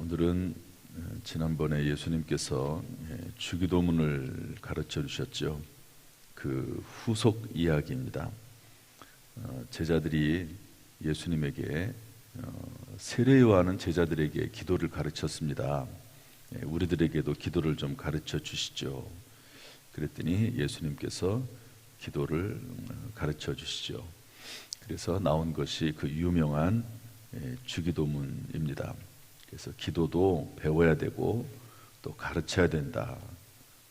오늘은 지난번에 예수님께서 주기도문을 가르쳐 주셨죠. 그 후속 이야기입니다. 제자들이 예수님에게 세례 요한은 제자들에게 기도를 가르쳤습니다. 우리들에게도 기도를 좀 가르쳐 주시죠. 그랬더니 예수님께서 기도를 가르쳐 주시죠. 그래서 나온 것이 그 유명한 주기도문입니다. 그래서 기도도 배워야 되고 또 가르쳐야 된다.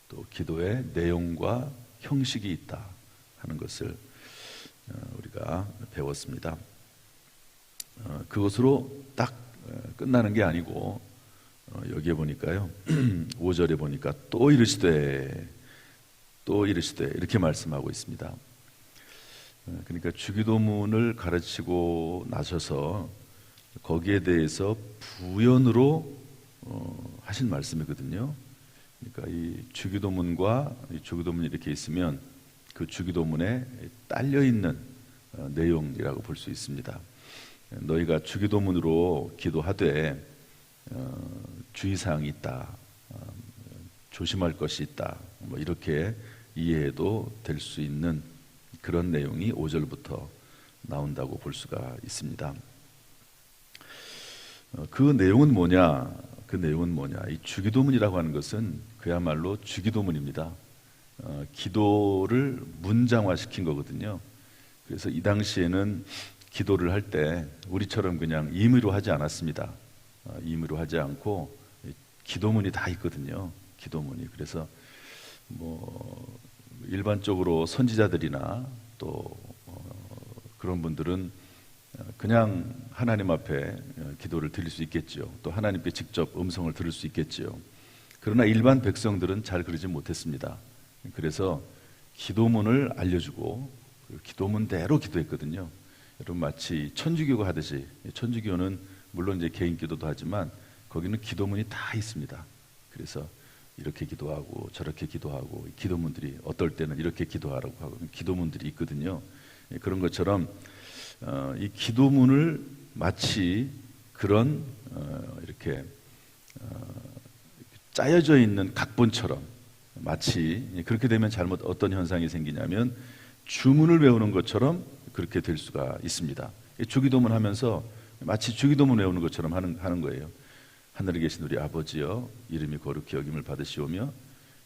또 기도의 내용과 형식이 있다 하는 것을 우리가 배웠습니다. 그것으로 딱 끝나는 게 아니고 여기에 보니까요 5절에 보니까 또 이르시되 이렇게 말씀하고 있습니다. 그러니까 주기도문을 가르치고 나셔서 거기에 대해서 부연으로 하신 말씀이거든요. 그러니까 이 주기도문과 이 주기도문이 이렇게 있으면 그 주기도문에 딸려 있는 내용이라고 볼 수 있습니다. 너희가 주기도문으로 기도하되 주의사항이 있다, 조심할 것이 있다, 뭐 이렇게 이해해도 될 수 있는 그런 내용이 5절부터 나온다고 볼 수가 있습니다. 그 내용은 뭐냐? 이 주기도문이라고 하는 것은 그야말로 주기도문입니다. 기도를 문장화시킨 거거든요. 그래서 이 당시에는 기도를 할 때 우리처럼 그냥 임의로 하지 않았습니다. 임의로 하지 않고 기도문이 다 있거든요. 기도문이. 그래서 뭐 일반적으로 선지자들이나 또 그런 분들은 그냥 하나님 앞에 기도를 드릴 수 있겠죠. 또 하나님께 직접 음성을 들을 수 있겠죠. 그러나 일반 백성들은 잘 그러지 못했습니다. 그래서 기도문을 알려주고 그 기도문대로 기도했거든요. 여러분 마치 천주교가 하듯이, 천주교는 물론 이제 개인 기도도 하지만 거기는 기도문이 다 있습니다. 그래서 이렇게 기도하고 저렇게 기도하고 기도문들이 어떨 때는 이렇게 기도하라고 하고 기도문들이 있거든요. 그런 것처럼 이 기도문을 마치 그런 이렇게 짜여져 있는 각본처럼 마치 그렇게 되면 잘못 어떤 현상이 생기냐면 주문을 외우는 것처럼 그렇게 될 수가 있습니다. 주기도문 하면서 마치 주기도문 외우는 것처럼 하는 거예요. 하늘에 계신 우리 아버지여 이름이 거룩히 여김을 받으시오며,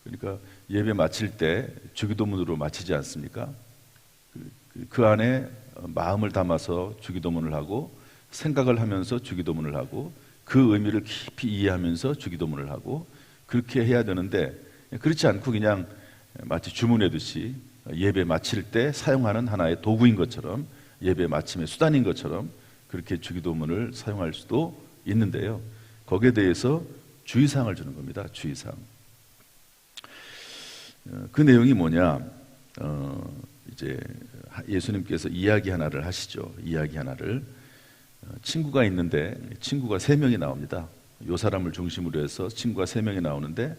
그러니까 예배 마칠 때 주기도문으로 마치지 않습니까? 그 안에 마음을 담아서 주기도문을 하고 생각을 하면서 주기도문을 하고 그 의미를 깊이 이해하면서 주기도문을 하고 그렇게 해야 되는데, 그렇지 않고 그냥 마치 주문하듯이 예배 마칠 때 사용하는 하나의 도구인 것처럼, 예배 마침의 수단인 것처럼 그렇게 주기도문을 사용할 수도 있는데요. 거기에 대해서 주의사항을 주는 겁니다. 주의사항. 그 내용이 뭐냐? 이제 예수님께서 이야기 하나를 하시죠. 이야기 하나를. 친구가 있는데 친구가 3명이 나옵니다. 요 사람을 중심으로 해서 친구가 3명이 나오는데,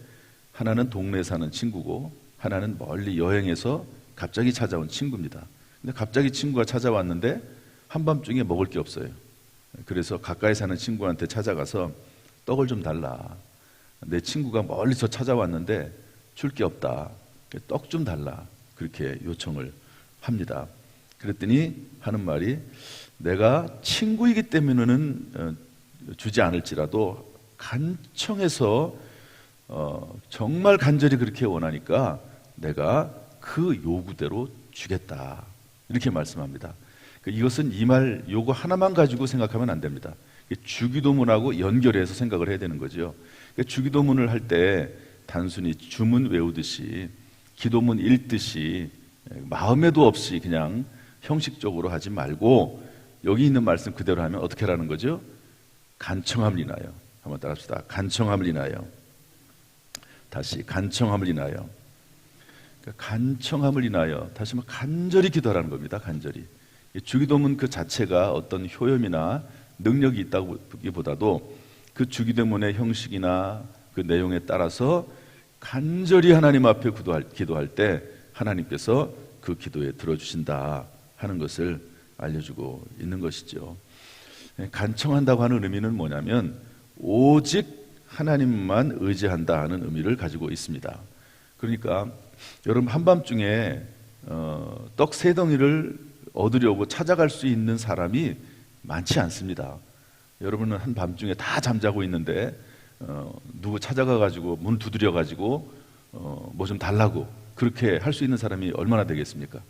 하나는 동네에 사는 친구고 하나는 멀리 여행해서 갑자기 찾아온 친구입니다. 근데 갑자기 친구가 찾아왔는데 한밤중에 먹을 게 없어요. 그래서 가까이 사는 친구한테 찾아가서 떡을 좀 달라. 내 친구가 멀리서 찾아왔는데 줄 게 없다. 떡 좀 달라. 그렇게 요청을 합니다. 그랬더니 하는 말이, 내가 친구이기 때문에는 주지 않을지라도 간청해서 정말 간절히 그렇게 원하니까 내가 그 요구대로 주겠다. 이렇게 말씀합니다. 이것은 이 말 요구 하나만 가지고 생각하면 안 됩니다. 주기도문하고 연결해서 생각을 해야 되는 거죠. 주기도문을 할 때 단순히 주문 외우듯이, 기도문 읽듯이 마음에도 없이 그냥 형식적으로 하지 말고 여기 있는 말씀 그대로 하면 어떻게 하라는 거죠? 간청함을 인하여. 한번 따라합시다. 간청함을 인하여. 다시 간청함을 인하여. 간청함을 인하여, 다시 한번 간절히 기도하라는 겁니다. 간절히. 주기도문 그 자체가 어떤 효염이나 능력이 있다기보다도 그 주기도문의 형식이나 그 내용에 따라서 간절히 하나님 앞에 기도할 때 하나님께서 그 기도에 들어주신다 하는 것을 알려주고 있는 것이죠. 간청한다고 하는 의미는 뭐냐면 오직 하나님만 의지한다 하는 의미를 가지고 있습니다. 그러니까 여러분 한밤중에 떡 세 덩이를 얻으려고 찾아갈 수 있는 사람이 많지 않습니다. 여러분은 한밤중에 다 잠자고 있는데 누구 찾아가가지고 문 두드려가지고 뭐 좀 달라고 그렇게 할 수 있는 사람이 얼마나 되겠습니까?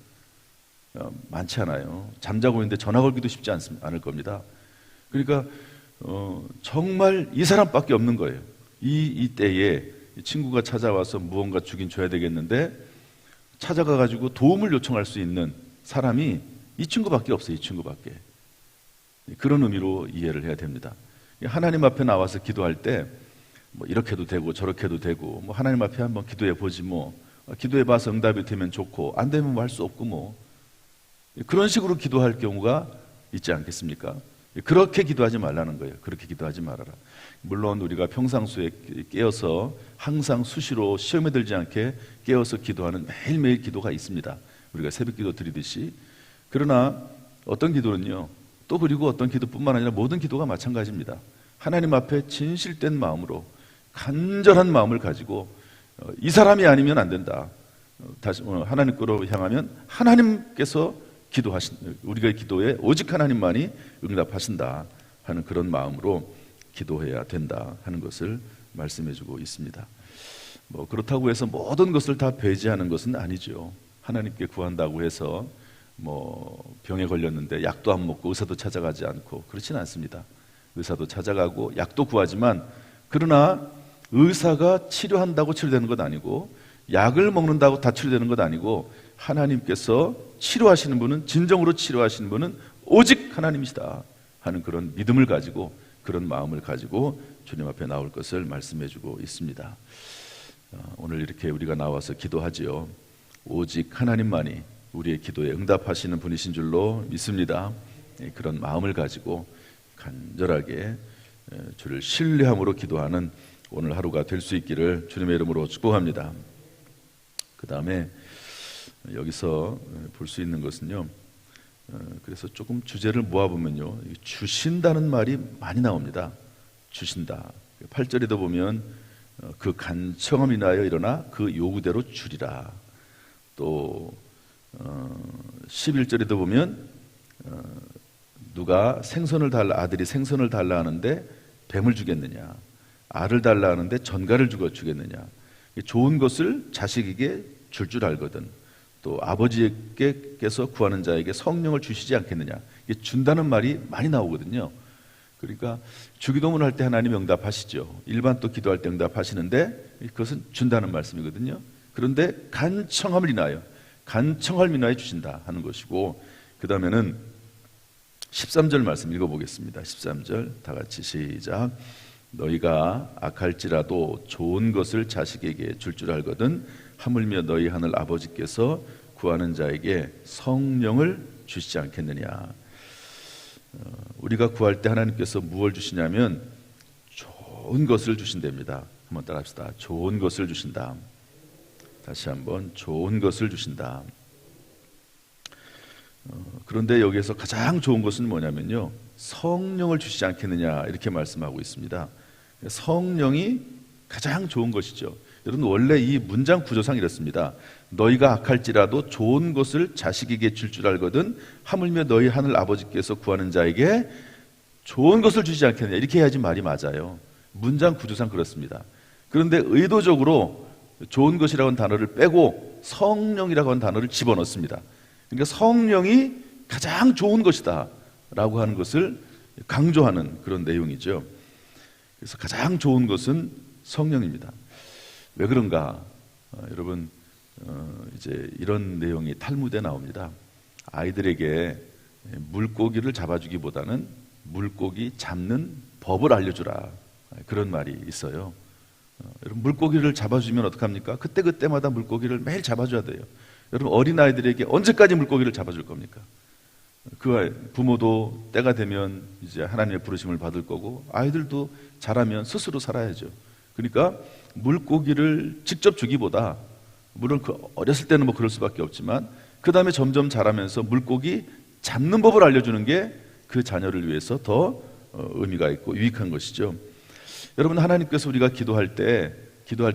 많지 않아요. 잠자고 있는데 전화 걸기도 쉽지 않을 겁니다. 그러니까 정말 이 사람밖에 없는 거예요. 이 때에 친구가 찾아와서 무언가 주긴 줘야 되겠는데 찾아가가지고 도움을 요청할 수 있는 사람이 이 친구밖에 없어요. 이 친구밖에. 그런 의미로 이해를 해야 됩니다. 하나님 앞에 나와서 기도할 때 뭐 이렇게 해도 되고 저렇게 해도 되고 뭐 하나님 앞에 한번 기도해 보지 뭐 기도해 봐서 응답이 되면 좋고 안 되면 뭐 할 수 없고 뭐 그런 식으로 기도할 경우가 있지 않겠습니까? 그렇게 기도하지 말라는 거예요. 그렇게 기도하지 말아라. 물론 우리가 평상시에 깨어서 항상 수시로 시험에 들지 않게 깨어서 기도하는 매일매일 기도가 있습니다. 우리가 새벽 기도 드리듯이. 그러나 어떤 기도는요, 또 그리고 어떤 기도뿐만 아니라 모든 기도가 마찬가지입니다. 하나님 앞에 진실된 마음으로 간절한 마음을 가지고 이 사람이 아니면 안 된다. 다시 하나님께로 향하면 하나님께서 우리가 기도에 오직 하나님만이 응답하신다 하는 그런 마음으로 기도해야 된다 하는 것을 말씀해주고 있습니다. 뭐 그렇다고 해서 모든 것을 다 배제하는 것은 아니죠. 하나님께 구한다고 해서 뭐 병에 걸렸는데 약도 안 먹고 의사도 찾아가지 않고 그렇지는 않습니다. 의사도 찾아가고 약도 구하지만 그러나 의사가 치료한다고 치료되는 것 아니고 약을 먹는다고 다 치료되는 것 아니고 하나님께서 치료하시는 분은 진정으로 치료하시는 분은 오직 하나님이시다 하는 그런 믿음을 가지고 그런 마음을 가지고 주님 앞에 나올 것을 말씀해주고 있습니다. 오늘 이렇게 우리가 나와서 기도하지요. 오직 하나님만이 우리의 기도에 응답하시는 분이신 줄로 믿습니다. 그런 마음을 가지고 간절하게 주를 신뢰함으로 기도하는 오늘 하루가 될 수 있기를 주님의 이름으로 축복합니다. 그 다음에 여기서 볼 수 있는 것은요, 그래서 조금 주제를 모아보면요, 주신다는 말이 많이 나옵니다. 주신다. 8절에도 보면 그 간청함 인하여 일어나 그 요구대로 주리라. 또 11절에도 보면 누가 아들이 생선을 달라 하는데 뱀을 주겠느냐, 알을 달라 하는데 전갈을 주겠느냐. 좋은 것을 자식에게 줄 알거든 또 아버지께서 구하는 자에게 성령을 주시지 않겠느냐. 이게 준다는 말이 많이 나오거든요. 그러니까 주기도문을 할 때 하나님 응답하시죠. 일반 또 기도할 때 응답하시는데 그것은 준다는 말씀이거든요. 그런데 간청함을 인하여 주신다 하는 것이고, 그 다음에는 13절 말씀 읽어보겠습니다. 13절 다 같이 시작. 너희가 악할지라도 좋은 것을 자식에게 줄 알거든 하물며 너희 하늘 아버지께서 구하는 자에게 성령을 주시지 않겠느냐. 우리가 구할 때 하나님께서 무엇을 주시냐면 좋은 것을 주신답니다. 한번 따라합시다. 좋은 것을 주신다. 다시 한번 좋은 것을 주신다. 그런데 여기에서 가장 좋은 것은 뭐냐면요, 성령을 주시지 않겠느냐 이렇게 말씀하고 있습니다. 성령이 가장 좋은 것이죠. 여러분 원래 이 문장 구조상 이렇습니다. 너희가 악할지라도 좋은 것을 자식에게 줄 알거든 하물며 너희 하늘 아버지께서 구하는 자에게 좋은 것을 주시지 않겠느냐 이렇게 해야지 말이 맞아요. 문장 구조상 그렇습니다. 그런데 의도적으로 좋은 것이라고 하는 단어를 빼고 성령이라고 하는 단어를 집어넣습니다. 그러니까 성령이 가장 좋은 것이다 라고 하는 것을 강조하는 그런 내용이죠. 그래서 가장 좋은 것은 성령입니다. 왜 그런가? 여러분 이제 이런 내용이 탈무드에 나옵니다. 아이들에게 물고기를 잡아주기보다는 물고기 잡는 법을 알려주라, 그런 말이 있어요. 여러분 물고기를 잡아주면 어떡합니까? 그때마다 물고기를 매일 잡아줘야 돼요. 여러분 어린아이들에게 언제까지 물고기를 잡아줄 겁니까? 그 부모도 때가 되면 이제 하나님의 부르심을 받을 거고 아이들도 자라면 스스로 살아야죠. 그러니까 물고기를 직접 주기보다, 물론 그 어렸을 때는 뭐 그럴 수밖에 없지만 그 다음에 점점 자라면서 물고기 잡는 법을 알려주는 게 그 자녀를 위해서 더 의미가 있고 유익한 것이죠. 여러분, 하나님께서 우리가 기도할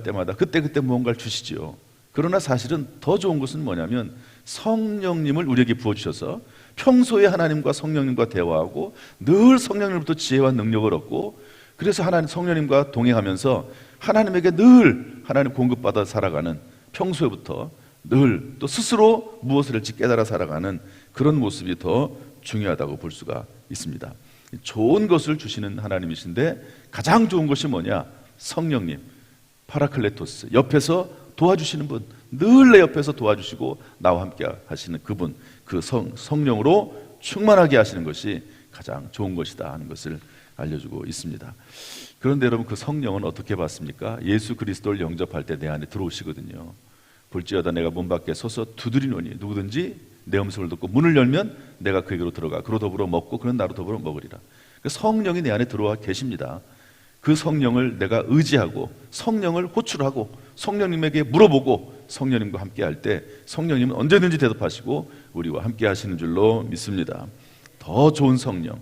때마다 그때 무언가를 주시지요. 그러나 사실은 더 좋은 것은 뭐냐면 성령님을 우리에게 부어주셔서 평소에 하나님과 성령님과 대화하고 늘 성령님으로부터 지혜와 능력을 얻고, 그래서 하나님 성령님과 동행하면서 하나님에게 늘 하나님 공급받아 살아가는, 평소에부터 늘 또 스스로 무엇을 할지 깨달아 살아가는 그런 모습이 더 중요하다고 볼 수가 있습니다. 좋은 것을 주시는 하나님이신데 가장 좋은 것이 뭐냐? 성령님, 파라클레토스, 옆에서 도와주시는 분, 늘 내 옆에서 도와주시고 나와 함께 하시는 그분, 그 성령으로 충만하게 하시는 것이 가장 좋은 것이다 하는 것을 알려주고 있습니다. 그런데 여러분, 그 성령은 어떻게 받습니까? 예수 그리스도를 영접할 때 내 안에 들어오시거든요. 볼지어다 내가 문 밖에 서서 두드리노니 누구든지 내 음성을 듣고 문을 열면 내가 그에게로 들어가 그로 더불어 먹고 그는 나로 더불어 먹으리라. 성령이 내 안에 들어와 계십니다. 그 성령을 내가 의지하고 성령을 호출하고 성령님에게 물어보고 성령님과 함께 할 때 성령님은 언제든지 대답하시고 우리와 함께 하시는 줄로 믿습니다. 더 좋은 성령,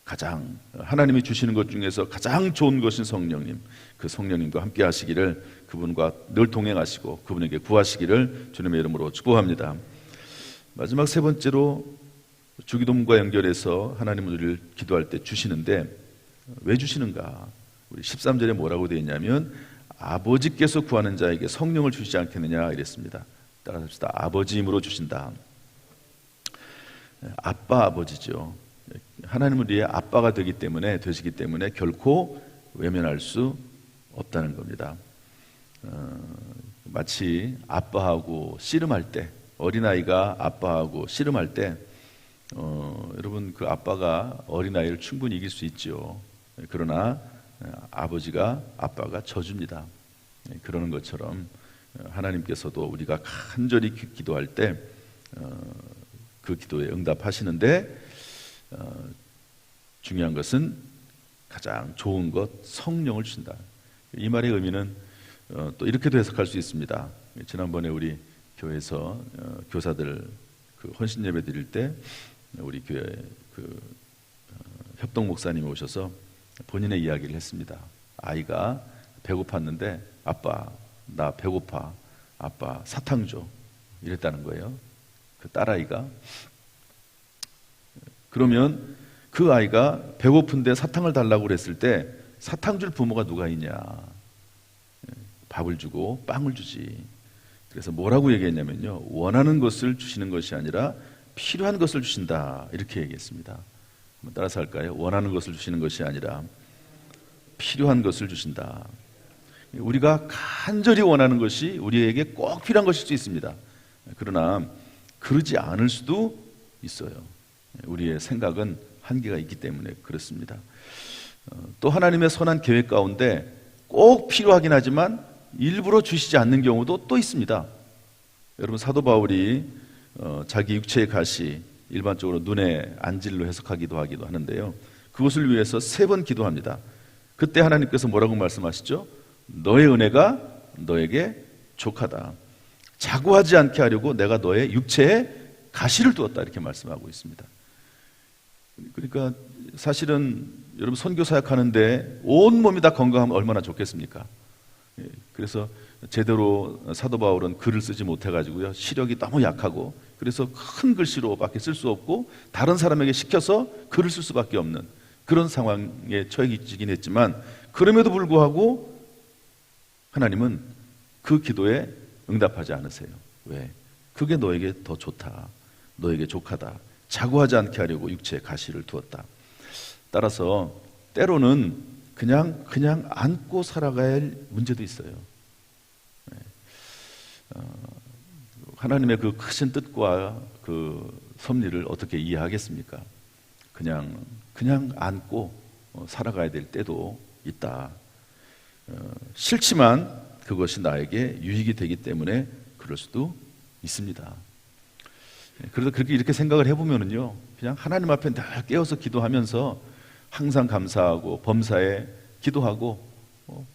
가장 하나님이 주시는 것 중에서 가장 좋은 것인 성령님, 그 성령님과 함께 하시기를, 그분과 늘 동행하시고 그분에게 구하시기를 주님의 이름으로 축복합니다. 마지막 세 번째로 주기도문과 연결해서 하나님은 우리를 기도할 때 주시는데 왜 주시는가? 우리 13절에 뭐라고 되어 있냐면 아버지께서 구하는 자에게 성령을 주시지 않겠느냐 이랬습니다. 따라합시다. 아버지 힘으로 주신다. 아빠, 아버지죠. 하나님은 우리의 아빠가 되시기 때문에 결코 외면할 수 없다는 겁니다. 마치 아빠하고 씨름할 때, 어린아이가 아빠하고 씨름할 때 여러분, 그 아빠가 어린아이를 충분히 이길 수 있죠. 그러나 아빠가 져줍니다. 그러는 것처럼 하나님께서도 우리가 간절히 기도할 때 그 기도에 응답하시는데 중요한 것은 가장 좋은 것, 성령을 주신다. 이 말의 의미는 또 이렇게도 해석할 수 있습니다. 지난번에 우리 교회에서 교사들 그 헌신 예배 드릴 때 우리 교회 협동 목사님이 오셔서 본인의 이야기를 했습니다. 아이가 배고팠는데 아빠, 나 배고파, 아빠 사탕 줘, 이랬다는 거예요. 그 딸아이가. 그러면 그 아이가 배고픈데 사탕을 달라고 그랬을 때 사탕 줄 부모가 누가 있냐? 밥을 주고 빵을 주지. 그래서 뭐라고 얘기했냐면요, 원하는 것을 주시는 것이 아니라 필요한 것을 주신다, 이렇게 얘기했습니다. 한번 따라서 할까요? 원하는 것을 주시는 것이 아니라 필요한 것을 주신다. 우리가 간절히 원하는 것이 우리에게 꼭 필요한 것일 수 있습니다. 그러나 그러지 않을 수도 있어요. 우리의 생각은 한계가 있기 때문에 그렇습니다. 또 하나님의 선한 계획 가운데 꼭 필요하긴 하지만 일부러 주시지 않는 경우도 또 있습니다. 여러분, 사도 바울이 자기 육체의 가시, 일반적으로 눈에 안질로 해석하기도 하는데요, 그것을 위해서 3번 기도합니다. 그때 하나님께서 뭐라고 말씀하시죠? 너의 은혜가 너에게 족하다. 자고하지 않게 하려고 내가 너의 육체에 가시를 두었다, 이렇게 말씀하고 있습니다. 그러니까 사실은 여러분, 선교 사역하는데 온몸이 다 건강하면 얼마나 좋겠습니까? 그래서 제대로 사도 바울은 글을 쓰지 못해가지고요, 시력이 너무 약하고, 그래서 큰 글씨로밖에 쓸 수 없고 다른 사람에게 시켜서 글을 쓸 수밖에 없는 그런 상황에 처해지긴 했지만, 그럼에도 불구하고 하나님은 그 기도에 응답하지 않으세요. 왜? 그게 너에게 더 좋다, 너에게 족하다. 자고하지 않게 하려고 육체에 가시를 두었다. 따라서 때로는 그냥 안고 살아가야 할 문제도 있어요. 하나님의 그 크신 뜻과 그 섭리를 어떻게 이해하겠습니까? 그냥 안고 살아가야 될 때도 있다. 싫지만 그것이 나에게 유익이 되기 때문에 그럴 수도 있습니다. 그래서 이렇게 생각을 해보면은요, 그냥 하나님 앞에 늘 깨어서 기도하면서 항상 감사하고 범사에 기도하고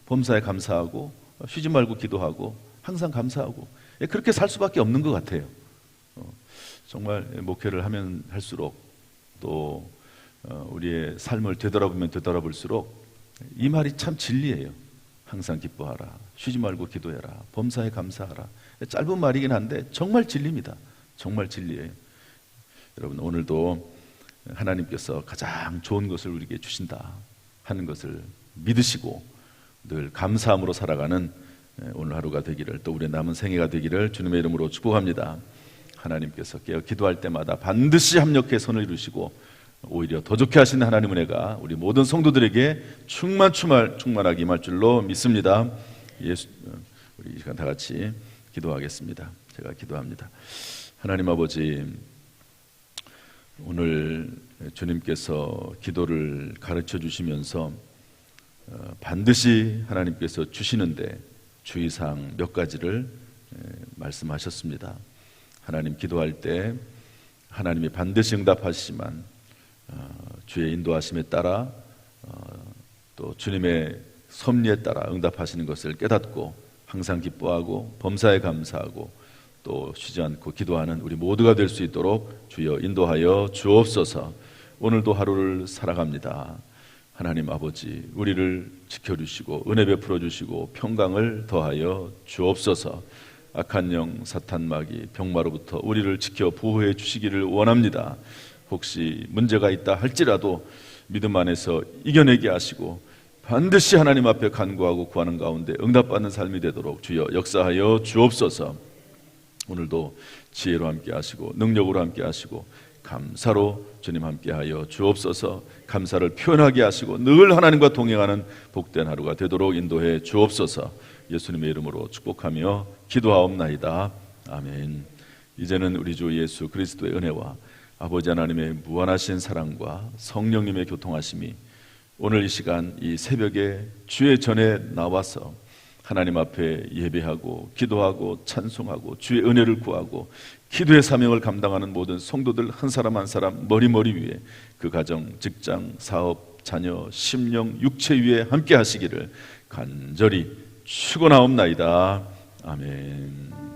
범사에 감사하고 쉬지 말고 기도하고 항상 감사하고, 그렇게 살 수밖에 없는 것 같아요. 정말 목회를 하면 할수록 또 우리의 삶을 되돌아보면 되돌아볼수록 이 말이 참 진리예요. 항상 기뻐하라, 쉬지 말고 기도해라, 범사에 감사하라. 짧은 말이긴 한데 정말 진리입니다. 정말 진리예요. 여러분, 오늘도 하나님께서 가장 좋은 것을 우리에게 주신다 하는 것을 믿으시고 늘 감사함으로 살아가는 오늘 하루가 되기를, 또 우리의 남은 생애가 되기를 주님의 이름으로 축복합니다. 하나님께서 깨어 기도할 때마다 반드시 합력해 선을 이루시고 오히려 더 좋게 하시는 하나님 은혜가 우리 모든 성도들에게 충만하게 임할 줄로 믿습니다. 우리 이 시간 다 같이 기도하겠습니다. 제가 기도합니다. 하나님 아버지, 오늘 주님께서 기도를 가르쳐 주시면서 반드시 하나님께서 주시는데 주의사항 몇 가지를 말씀하셨습니다. 하나님, 기도할 때 하나님이 반드시 응답하시지만 주의 인도하심에 따라 또 주님의 섭리에 따라 응답하시는 것을 깨닫고 항상 기뻐하고 범사에 감사하고 또 쉬지 않고 기도하는 우리 모두가 될 수 있도록 주여 인도하여 주옵소서. 오늘도 하루를 살아갑니다. 하나님 아버지, 우리를 지켜주시고 은혜 베풀어 주시고 평강을 더하여 주옵소서. 악한 영, 사탄 마귀, 병마로부터 우리를 지켜 보호해 주시기를 원합니다. 혹시 문제가 있다 할지라도 믿음 안에서 이겨내게 하시고 반드시 하나님 앞에 간구하고 구하는 가운데 응답받는 삶이 되도록 주여 역사하여 주옵소서. 오늘도 지혜로 함께 하시고 능력으로 함께 하시고 감사로 주님 함께하여 주옵소서. 감사를 표현하게 하시고 늘 하나님과 동행하는 복된 하루가 되도록 인도해 주옵소서. 예수님의 이름으로 축복하며 기도하옵나이다. 아멘. 이제는 우리 주 예수 그리스도의 은혜와 아버지 하나님의 무한하신 사랑과 성령님의 교통하심이 오늘 이 시간 이 새벽에 주의 전에 나와서 하나님 앞에 예배하고 기도하고 찬송하고 주의 은혜를 구하고 기도의 사명을 감당하는 모든 성도들 한 사람 한 사람 머리 위에 그 가정, 직장, 사업, 자녀, 심령, 육체 위에 함께 하시기를 간절히 축원하옵나이다. 아멘.